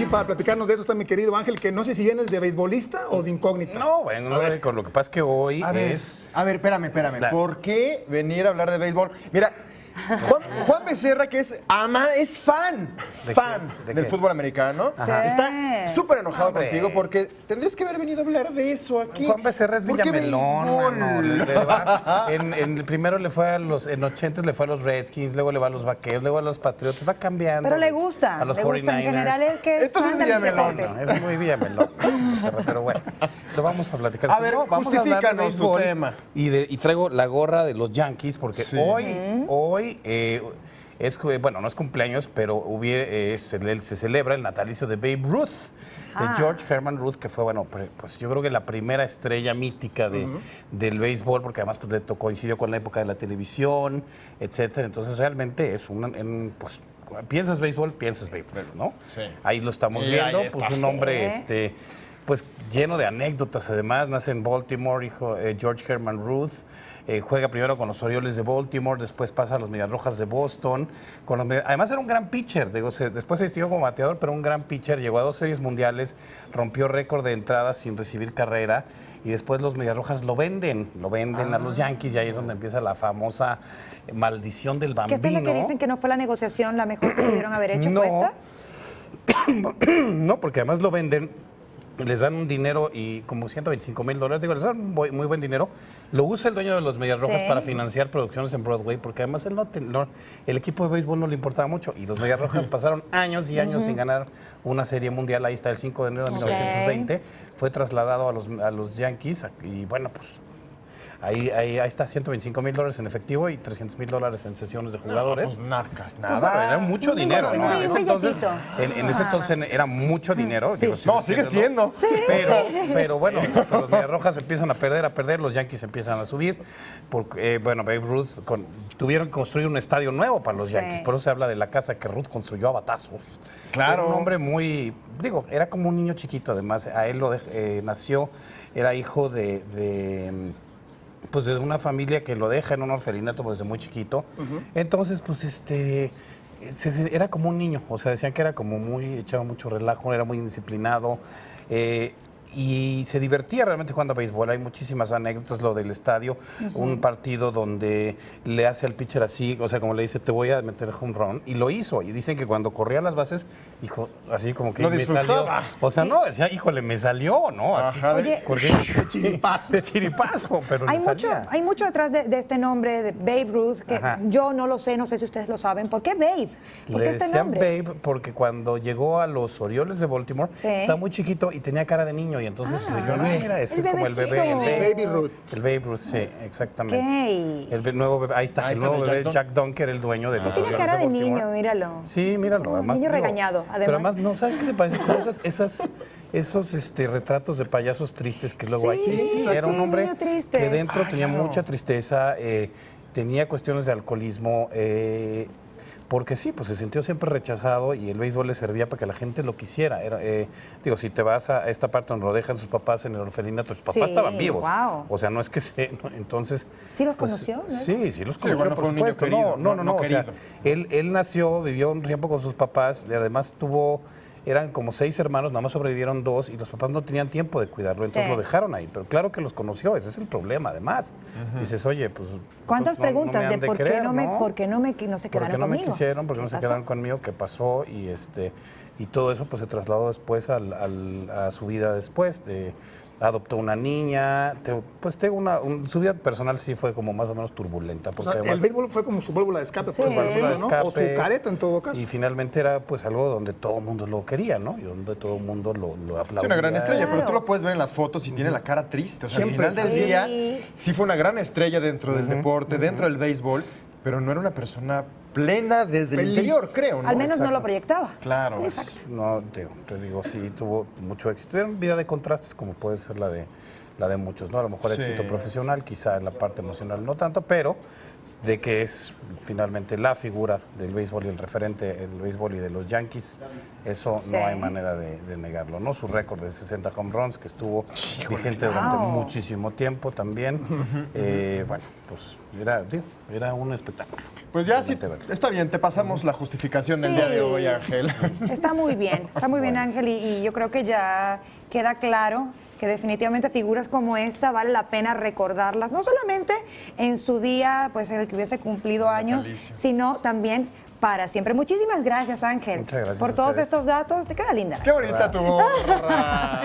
para platicarnos de eso está mi querido Ángel, que no sé si vienes de beisbolista o de incógnita. No, bueno, con lo que pasa es que hoy A ver, es... espérame. La- ¿Por qué venir a hablar de béisbol? Mira, Juan Becerra, que es fan ¿De del qué? fútbol americano, Sí. está súper enojado Hombre. contigo porque tendrías que haber venido a hablar de eso aquí. Juan Becerra es ¿Por qué Villamelón, béisbol? mano. Primero le fue a los, en 80 le fue a los Redskins, luego le va a los Vaqueros, luego a los Patriotas, va cambiando. Pero le gusta. A los le 49ers. gusta en general el que es Entonces fan del Villamelón, deporte. No, es muy Villamelón, Becerra, pero bueno, lo vamos a platicar. A ver, No, vamos a hablar de justifícanos tu béisbol tema. y traigo la gorra de los Yankees porque Sí. hoy bueno, no es cumpleaños, pero se celebra el natalicio de Babe Ruth, de George Herman Ruth, que fue, bueno, pues yo creo que la primera estrella mítica del béisbol, porque además pues, coincidió con la época de la televisión, etcétera. Entonces realmente es pues piensas béisbol, piensas Babe Ruth, ¿no? Sí. Ahí lo estamos Y viendo, ahí está. pues un hombre, pues lleno de anécdotas. Además, nace en Baltimore, George Herman Ruth. Juega primero con los Orioles de Baltimore, después pasa a los Medias Rojas de Boston. Además era un gran pitcher, después se distinguió como bateador, pero un gran pitcher. Llegó a 2 series mundiales, rompió récord de entradas sin recibir carrera y después los Medias Rojas lo venden a los Yankees y ahí es donde empieza la famosa maldición del ¿Qué es lo bambino. que dicen que no fue la negociación la mejor que pudieron haber hecho? No. ¿Fue esta? No, porque además lo venden, les dan un dinero y como $125,000, digo, les dan muy buen dinero. Lo usa el dueño de los Medias Rojas Sí. para financiar producciones en Broadway, porque además el equipo de béisbol no le importaba mucho y los Medias Rojas pasaron años y años sin ganar una serie mundial. Ahí está el 5 de enero de 1920, fue trasladado a los Yankees y bueno, pues ahí está $125,000 en efectivo y $300,000 en sesiones de jugadores. Pues nacas, Pues nada. bueno, era mucho dinero, ¿no? En ese entonces, en ese entonces era mucho dinero. Sí. Digo, No, sigue siendo. Pero bueno, los Medias Rojas empiezan a perder, los Yankees empiezan a subir. Porque, bueno, Babe Ruth tuvieron que construir un estadio nuevo para los Sí. Yankees. Por eso se habla de la casa que Ruth construyó a batazos. Claro. Era un hombre era como un niño chiquito, además. A él nació, era hijo pues de una familia que lo deja en un orfelinato desde muy chiquito. Entonces, pues era como un niño, o sea, decían que era como echaba mucho relajo, era muy indisciplinado y se divertía realmente jugando a béisbol. Hay muchísimas anécdotas, lo del estadio, un partido donde le hace al pitcher así, o sea, como le dice, te voy a meter home run, y lo hizo, y dicen que cuando corría las bases, dijo, así como que Lo me salió, disfrutaba. o sea, no, decía, híjole, me salió, ¿no? Así, Ajá. Oye, porque de chiripazo, pero le salía. Hay mucho detrás de este nombre de Babe Ruth que Ajá. yo no lo sé, no sé si ustedes lo saben. ¿Por qué Babe? ¿Por qué Le este decían nombre? Babe porque cuando llegó a los Orioles de Baltimore, Sí. estaba muy chiquito y tenía cara de niño, y entonces se dijeron, mira, ese el es como el bebé. bebecito. Baby Ruth. El Babe Ruth, sí, exactamente. Ok. Nuevo bebé, ahí está, Ahí el está, nuevo de bebé, Jack Jack Donker, el dueño de los Tiene Orioles cara de Baltimore. niño, míralo. Sí, míralo, además. Niño digo, regañado, Pero además. además, no, ¿sabes qué se parece? Como esos retratos de payasos tristes que luego hay. Sí, Era un sí, hombre niño triste. que dentro tenía claro. mucha tristeza, tenía cuestiones de alcoholismo, porque sí, pues se sintió siempre rechazado y el béisbol le servía para que la gente lo quisiera. Digo, si te vas a esta parte donde lo dejan sus papás en el orfelinato, sus papás Sí, estaban vivos. wow. O sea, no es que entonces... ¿Sí los pues, conoció, no? Sí, los Sí, conoció, bueno, por fue un niño supuesto. querido, No, o sea, querido. él nació, vivió un tiempo con sus papás y además eran como 6 hermanos, nada más sobrevivieron 2 y los papás no tenían tiempo de cuidarlo, entonces Sí. lo dejaron ahí. Pero claro que los conoció, ese es el problema, además. Dices, oye, pues... ¿Cuántas entonces preguntas me han de por qué creer, no se ¿Por quedaron qué no me conmigo? quisieron? ¿Por qué no ¿Qué se pasó? quedaron conmigo? ¿Qué pasó? Y todo eso pues se trasladó después a su vida después. Adoptó una niña, su vida personal sí fue como más o menos turbulenta. O Porque sea, además, el béisbol fue como su válvula de escape, Sí. por Su decirlo, válvula de ¿no? O su escape. careta en todo caso. y finalmente era pues algo donde todo el mundo lo quería, ¿no? Y donde todo el mundo lo aplaudía. Es una gran estrella, pero Claro. tú lo puedes ver en las fotos y tiene la cara triste. O sea, Siempre. al final del Sí. día, sí fue una gran estrella dentro del deporte, dentro del béisbol, pero no era una persona plena desde el Feliz. interior, creo, ¿no? Al menos no Exacto. lo proyectaba. Claro. Exacto. No, te digo, sí, tuvo mucho éxito. Tuvieron vida de contrastes como puede ser la de muchos, ¿no? A lo mejor Sí. éxito profesional, quizá en la parte emocional no tanto, pero de que es finalmente la figura del béisbol y el referente del béisbol y de los Yankees, eso Sí. no hay manera de negarlo, ¿no? Su récord de 60 home runs, que estuvo vigente durante Wow. muchísimo tiempo también. Bueno, pues era un espectáculo. Pues ya sí, realmente verlo. está bien, te pasamos la justificación del Sí. día de hoy, Ángel. Está muy bien, Ángel, y yo creo que ya queda claro que definitivamente figuras como esta vale la pena recordarlas, no solamente en su día, pues en el que hubiese cumplido años, Natalicio. sino también para siempre. Muchísimas gracias, Ángel, Muchas gracias por a todos ustedes. estos datos. Te queda linda. Qué bonita tu gorra.